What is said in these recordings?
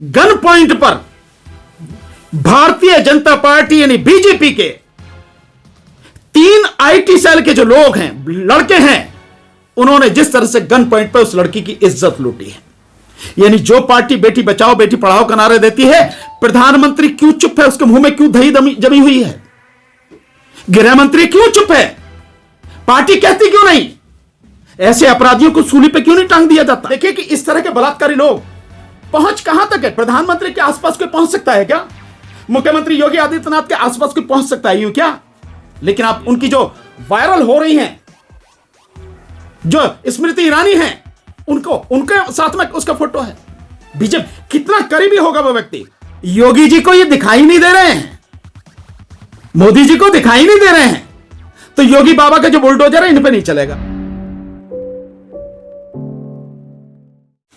Gun point पर Bharatiya Janata party यानी BJP के 3 आईटी सेल के जो लोग हैं, लड़के हैं, उन्होंने जिस तरह से गन पॉइंट पर उस लड़की की इज्जत लूटी है। यानी जो पार्टी बेटी बचाओ बेटी पढ़ाओ का नारे देती है, प्रधानमंत्री क्यों चुप है? उसके मुंह में क्यों दही जमी हुई है? गृह मंत्री क्यों चुप है? पार्टी कहती क्यों नहीं? ऐसे अपराधियों को सूली पे क्यों नहीं टांग दिया जाता? देखिए कि इस तरह के बलात्कारी लोग पहुंच कहां तक है। प्रधानमंत्री के आसपास कोई पहुंच सकता है क्या? मुख्यमंत्री योगी आदित्यनाथ के आसपास कोई पहुंच सकता है यूं क्या? लेकिन आप उनकी जो वायरल हो रही हैं, जो स्मृति ईरानी हैं, उनके साथ में उसका फोटो है। बीजेपी कितना करीबी होगा वो व्यक्ति? योगी जी को ये दिखाई नहीं दे रहे हैं, मोदी जी को दिखाई नहीं दे रहे हैं, तो योगी बाबा का जो बुलडोजर है इन पे नहीं चलेगा।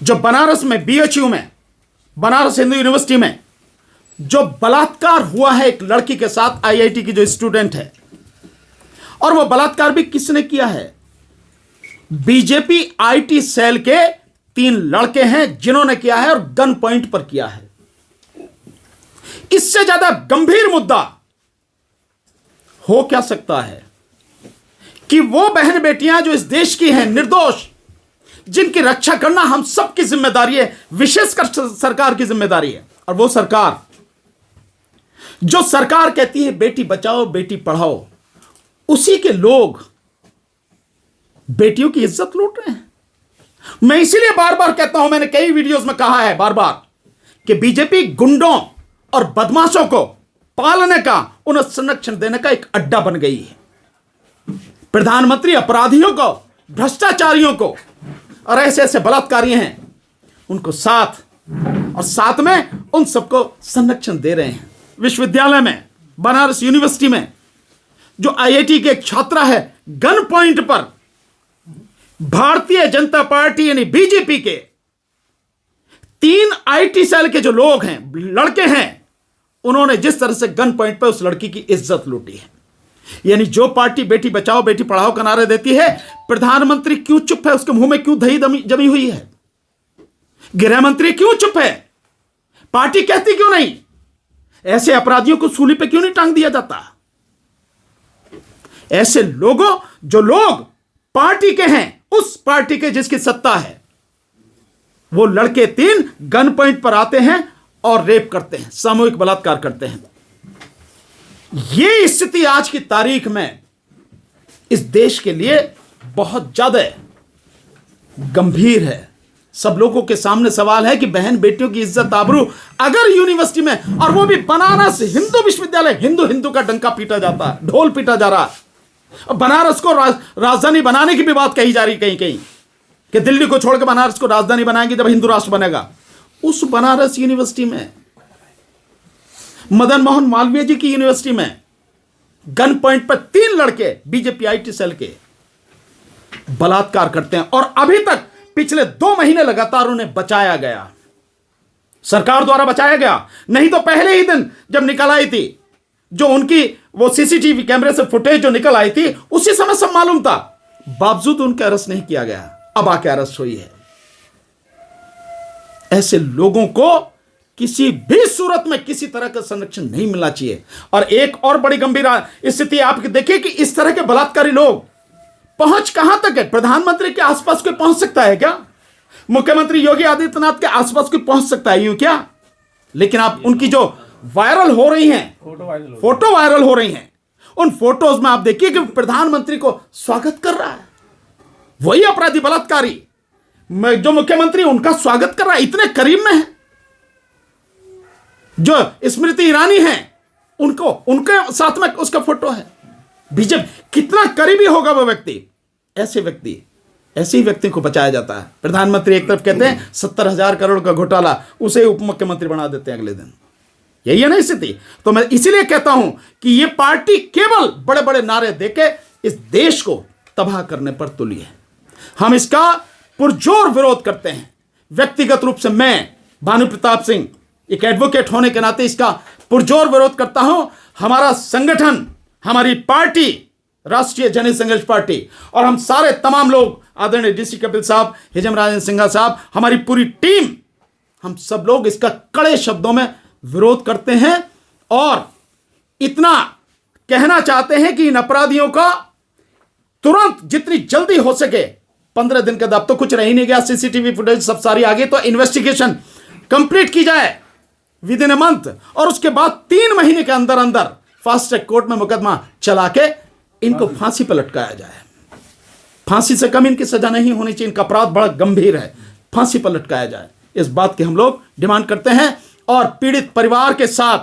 जो बनारस में बीएचयू में, बनारस हिंदू यूनिवर्सिटी में जो बलात्कार हुआ है एक लड़की के साथ, आईआईटी की जो स्टूडेंट है, और वो बलात्कार भी किसने किया है? बीजेपी आईटी सेल के 3 लड़के हैं जिन्होंने किया है, और गन पॉइंट पर किया है। इससे ज्यादा गंभीर मुद्दा हो क्या सकता है कि वो बहन बेटियां जो इस देश की हैं, निर्दोष, जिनकी रक्षा करना हम सबकी जिम्मेदारी है, विशेषकर सरकार की जिम्मेदारी है। और वो सरकार जो सरकार कहती है बेटी बचाओ बेटी पढ़ाओ, उसी के लोग बेटियों की इज्जत लूट रहे हैं। मैं इसीलिए बार बार कहता हूं, मैंने कई वीडियोस में कहा है बार बार, कि बीजेपी गुंडों और बदमाशों को पालने का, उन्हें संरक्षण देने का एक अड्डा बन गई है। प्रधानमंत्री अपराधियों को, भ्रष्टाचारियों को और ऐसे ऐसे बलात्कारी हैं, उनको साथ में उन सबको संरक्षण दे रहे हैं। विश्वविद्यालय में, बनारस यूनिवर्सिटी में जो आईआईटी के एक छात्रा है, गन पॉइंट पर भारतीय जनता पार्टी यानी बीजेपी के 3 आईटी सेल के जो लोग हैं, लड़के हैं, उन्होंने जिस तरह से गन पॉइंट पर उस लड़की की इज्जत लूटी है। यानी जो पार्टी बेटी बचाओ बेटी पढ़ाओ का नारे देती है, प्रधानमंत्री क्यों चुप है? उसके मुंह में क्यों दही जमी हुई है? गृह मंत्री क्यों चुप है? पार्टी कहती क्यों नहीं? ऐसे अपराधियों को सूली पे क्यों नहीं टांग दिया जाता? ऐसे लोगों, जो लोग पार्टी के हैं, उस पार्टी के जिसकी सत्ता है, वो लड़के 3 गन पॉइंट पर आते हैं और रेप करते हैं, सामूहिक बलात्कार करते हैं। यह स्थिति आज की तारीख में इस देश के लिए बहुत ज्यादा गंभीर है। सब लोगों के सामने सवाल है कि बहन बेटियों की इज्जत आबरू अगर यूनिवर्सिटी में, और वो भी बनारस हिंदू विश्वविद्यालय, हिंदू का डंका पीटा जाता है, ढोल पीटा जा रहा है। बनारस को राजधानी बनाने की भी बात कही जा रही कहीं कि दिल्ली को छोड़कर बनारस को राजधानी बनाएंगे जब हिंदू राष्ट्र बनेगा। उस बनारस यूनिवर्सिटी में, मदन मोहन मालवीय जी की यूनिवर्सिटी में गन पॉइंट पर 3 लड़के बीजेपी आईटी सेल के बलात्कार करते हैं, और अभी तक पिछले 2 महीने लगातार उन्हें बचाया गया, सरकार द्वारा बचाया गया। नहीं तो पहले ही दिन जब निकल आई थी, जो उनकी वो सीसीटीवी कैमरे से फुटेज जो निकल आई थी, उसी समय सब मालूम था, बावजूद उनके अरेस्ट नहीं किया गया। अब आके अरेस्ट हुई है। ऐसे लोगों को किसी भी सूरत में किसी तरह का संरक्षण नहीं मिलना चाहिए। और एक और बड़ी गंभीर स्थिति आप देखिए कि इस तरह के बलात्कारी लोग पहुंच कहां तक है। प्रधानमंत्री के आसपास कोई पहुंच सकता है क्या? मुख्यमंत्री योगी आदित्यनाथ के आसपास कोई पहुंच सकता है यूं क्या? लेकिन आप उनकी जो वायरल हो रही हैं, फोटो वायरल हो रही हैं, उन फोटोज में आप देखिए कि प्रधानमंत्री को स्वागत कर रहा है वही अपराधी बलात्कारी, जो मुख्यमंत्री उनका स्वागत कर रहा है, इतने करीब में है। जो स्मृति ईरानी हैं, उनके साथ में उसका फोटो है। बीजेपी कितना करीबी होगा वो व्यक्ति? ऐसे ही व्यक्ति को बचाया जाता है। प्रधानमंत्री एक तरफ कहते हैं 70,000 करोड़ का घोटाला, उसे उप मुख्यमंत्री बना देते हैं अगले दिन। यही है ना स्थिति। तो मैं इसीलिए कहता हूं कि यह पार्टी केवल बड़े बड़े नारे देके इस देश को तबाह करने पर तुली है। हम इसका पुरजोर विरोध करते हैं। व्यक्तिगत रूप से मैं भानु प्रताप सिंह एक एडवोकेट होने के नाते इसका पुरजोर विरोध करता हूं। हमारा संगठन, हमारी पार्टी राष्ट्रीय जनहित संघर्ष पार्टी, और हम सारे तमाम लोग, आदरणीय डीसी कपिल साहब, हिजम राजन सिंघा साहब, हमारी पूरी टीम हम सब लोग इसका कड़े शब्दों में विरोध करते हैं और इतना कहना चाहते हैं कि इन अपराधियों का तुरंत जितनी जल्दी हो सके 15 दिन के बाद, अब तो कुछ रह ही नहीं गया, सीसीटीवी फुटेज सब सारी आ गई, तो इन्वेस्टिगेशन कंप्लीट की जाए विद इन अ मंथ और उसके बाद 3 महीने के अंदर अंदर फास्ट ट्रैक कोर्ट में मुकदमा चला के इनको फांसी पर लटकाया जाए। फांसी से कम इनकी सजा नहीं होनी चाहिए, इनका अपराध बड़ा गंभीर है, फांसी पर लटकाया जाए, इस बात की हम लोग डिमांड करते हैं। और पीड़ित परिवार के साथ,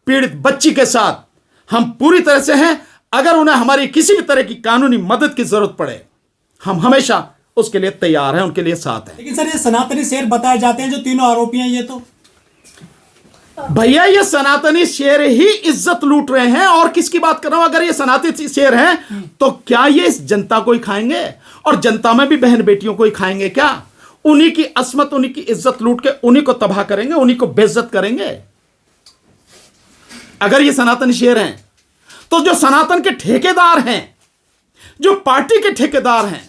पीड़ित बच्ची के साथ हम पूरी तरह से हैं। अगर उन्हें हमारी किसी भी तरह की कानूनी मदद की जरूरत पड़े, हम हमेशा उसके लिए तैयार हैं, उनके लिए साथ हैं। लेकिन सर, ये सनातनी शेर बताए जाते हैं जो तीनों आरोपी हैं, ये तो भैया ये सनातनी शेर ही इज्जत लूट रहे हैं, और किसकी बात कर रहा हूं? अगर ये सनातनी शेर हैं तो क्या ये इस जनता को ही खाएंगे, और जनता में भी बहन बेटियों को ही खाएंगे क्या? उन्हीं की अस्मत, उन्हीं की इज्जत लूट के उन्हीं को तबाह करेंगे, उन्हीं को बेइज्जत करेंगे। अगर ये सनातनी शेर हैं तो जो सनातन के ठेकेदार हैं, जो पार्टी के ठेकेदार हैं,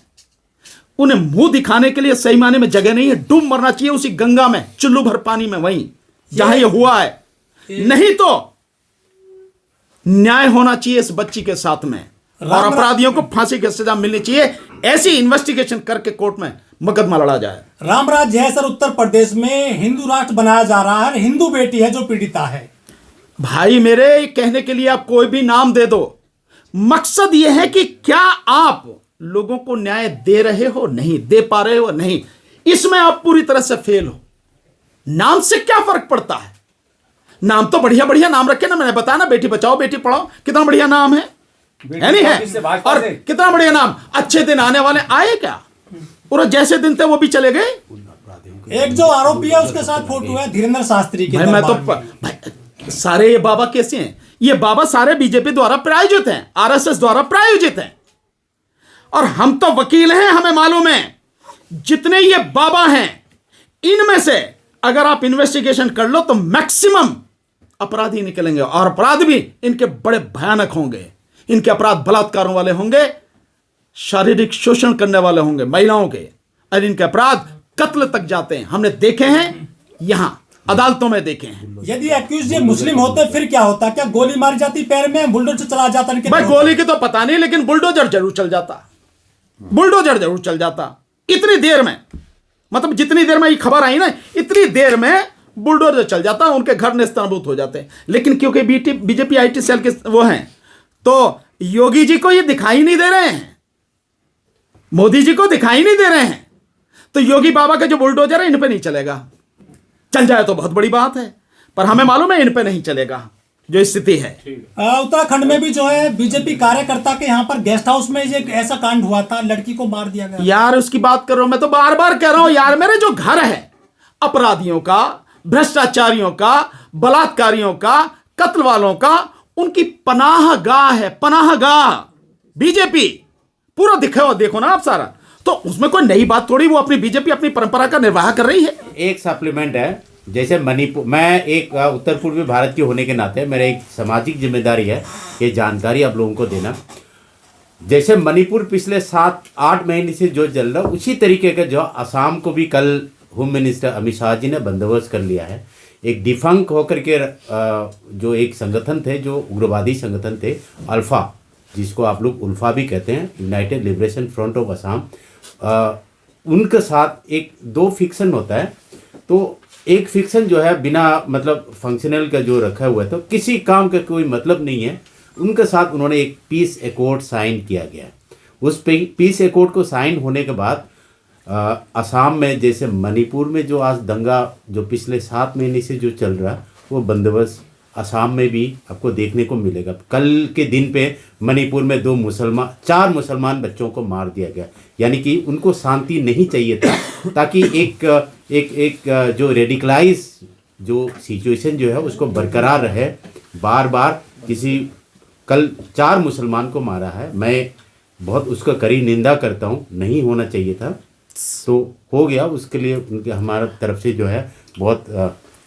उन्हें मुंह दिखाने के लिए सही माने में जगह नहीं है। डूब मरना चाहिए उसी गंगा में, चुल्लू भर पानी में, वहीं जहां ये हुआ है। नहीं तो न्याय होना चाहिए इस बच्ची के साथ में, और अपराधियों को फांसी की सजा मिलनी चाहिए। ऐसी इन्वेस्टिगेशन करके कोर्ट में मुकदमा लड़ा जाए। रामराज है सर, उत्तर प्रदेश में हिंदू राष्ट्र बनाया जा रहा है, हिंदू बेटी है जो पीड़िता है। भाई मेरे कहने के लिए आप कोई भी नाम दे दो, मकसद यह है कि क्या आप लोगों को न्याय दे रहे हो, नहीं दे पा रहे हो, नहीं, इसमें आप पूरी तरह से फेल हो। नाम से क्या फर्क पड़ता है? नाम तो बढ़िया बढ़िया नाम रखे ना, मैंने बताया ना, बेटी बचाओ बेटी पढ़ाओ, कितना बढ़िया नाम है नहीं है? और कितना बढ़िया नाम। अच्छे दिन आने वाले आए क्या? और जैसे दिन थे वो भी चले गए। एक जो आरोपी है उसके साथ फोटो है धीरेन्द्र शास्त्री के। भाई मैं तो भाई, सारे ये बाबा कैसे हैं? ये बाबा सारे बीजेपी द्वारा प्रायोजित हैं, आरएसएस द्वारा प्रायोजित हैं, और हम तो वकील हैं, हमें मालूम है जितने ये बाबा हैं इनमें से अगर आप इन्वेस्टिगेशन कर लो तो मैक्सिमम अपराधी निकलेंगे, और अपराध भी इनके बड़े भयानक होंगे। इनके अपराध बलात्कारों वाले होंगे, शारीरिक शोषण करने वाले होंगे महिलाओं के, और इनके अपराध कत्ल तक जाते हैं। हमने देखे हैं, यहां अदालतों में देखे हैं। यदि एक्यूज ये मुस्लिम होते फिर क्या होता? क्या गोली मारी जाती पैर में, बुलडोजर चला जाता? भाई गोली की तो पता नहीं, लेकिन बुलडोजर जरूर चल जाता, बुलडोजर जरूर चल जाता। इतनी देर में, मतलब जितनी देर में ये खबर आई ना, इतनी देर में बुलडोजर चल जाता, उनके घर नेस्तनाबूद हो जाते। लेकिन क्योंकि बीजेपी आईटी सेल के वो हैं, तो योगी जी को ये दिखाई नहीं दे रहे हैं, मोदी जी को दिखाई नहीं दे रहे हैं, तो योगी बाबा का जो बुलडोजर है इन पे नहीं चलेगा। चल जाए तो बहुत बड़ी बात है, पर हमें मालूम है इन पे नहीं चलेगा जो स्थिति है। उत्तराखंड में भी जो है बीजेपी कार्यकर्ता के यहाँ पर गेस्ट हाउस में ये ऐसा कांड हुआ था, लड़की को मार दिया गया। यार उसकी बात कर रहा हूं, मैं तो बार बार कह रहा हूं यार, मेरे जो घर है अपराधियों का, भ्रष्टाचारियों का, बलात्कारियों का, कत्ल वालों का, उनकी पनाह गाह है, पनाह गाह बीजेपी। पूरा दिखा देखो ना आप सारा, तो उसमें कोई नई बात थोड़ी, वो अपनी बीजेपी अपनी परंपरा का निर्वाह कर रही है। एक सप्लीमेंट है, जैसे मणिपुर, मैं एक उत्तर पूर्वी भारत के होने के नाते मेरा एक सामाजिक जिम्मेदारी है ये जानकारी आप लोगों को देना। जैसे मणिपुर पिछले 7-8 महीने से जो चल रहा, उसी तरीके का जो असम को भी कल होम मिनिस्टर अमित शाह जी ने बंदोबस्त कर लिया है। एक डिफंक होकर के जो एक संगठन थे, जो उग्रवादी संगठन थे, अल्फा, जिसको आप लोग उल्फा भी कहते हैं, United liberation front of Assam, उनके साथ एक 2 फिक्सन होता है। तो एक फिक्सन जो है बिना मतलब फंक्शनल का जो रखा हुआ है, तो किसी काम का कोई मतलब नहीं है, उनके साथ उन्होंने एक पीस एकॉर्ड साइन किया गया। उस पीस एकॉर्ड को साइन होने के बाद असम में, जैसे मणिपुर में जो आज दंगा जो पिछले 7 महीने से जो चल रहा, वो बंदोबस्त असम में भी आपको देखने को मिलेगा। कल के दिन पे मणिपुर में 4 मुसलमान बच्चों को मार दिया गया, यानी कि उनको शांति नहीं चाहिए था, ताकि एक जो रेडिकलाइज जो सिचुएशन जो है उसको बरकरार रहे। बार बार कल 4 मुसलमान को मारा है, मैं बहुत उसका कड़ी निंदा करता हूँ, नहीं होना चाहिए था, तो हो गया। उसके लिए उनके हमारा तरफ से जो है बहुत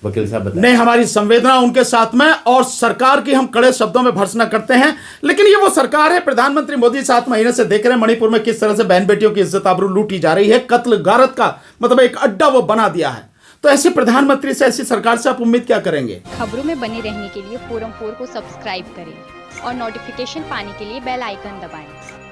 वकील साहब बताएं। नहीं, हमारी संवेदना उनके साथ में, और सरकार की हम कड़े शब्दों में भर्त्सना करते हैं। लेकिन ये वो सरकार है, प्रधानमंत्री मोदी 7 महीने से देख रहे हैं मणिपुर में किस तरह से बहन बेटियों की इज्जत आबरू लूटी जा रही है, कत्ल गारत का मतलब एक अड्डा वो बना दिया है। तो ऐसे प्रधानमंत्री से, ऐसी सरकार से आप उम्मीद क्या करेंगे? खबरों में बने रहने के लिए फोरम 4 को सब्सक्राइब करें और नोटिफिकेशन पाने के लिए बेल आइकन दबाएं।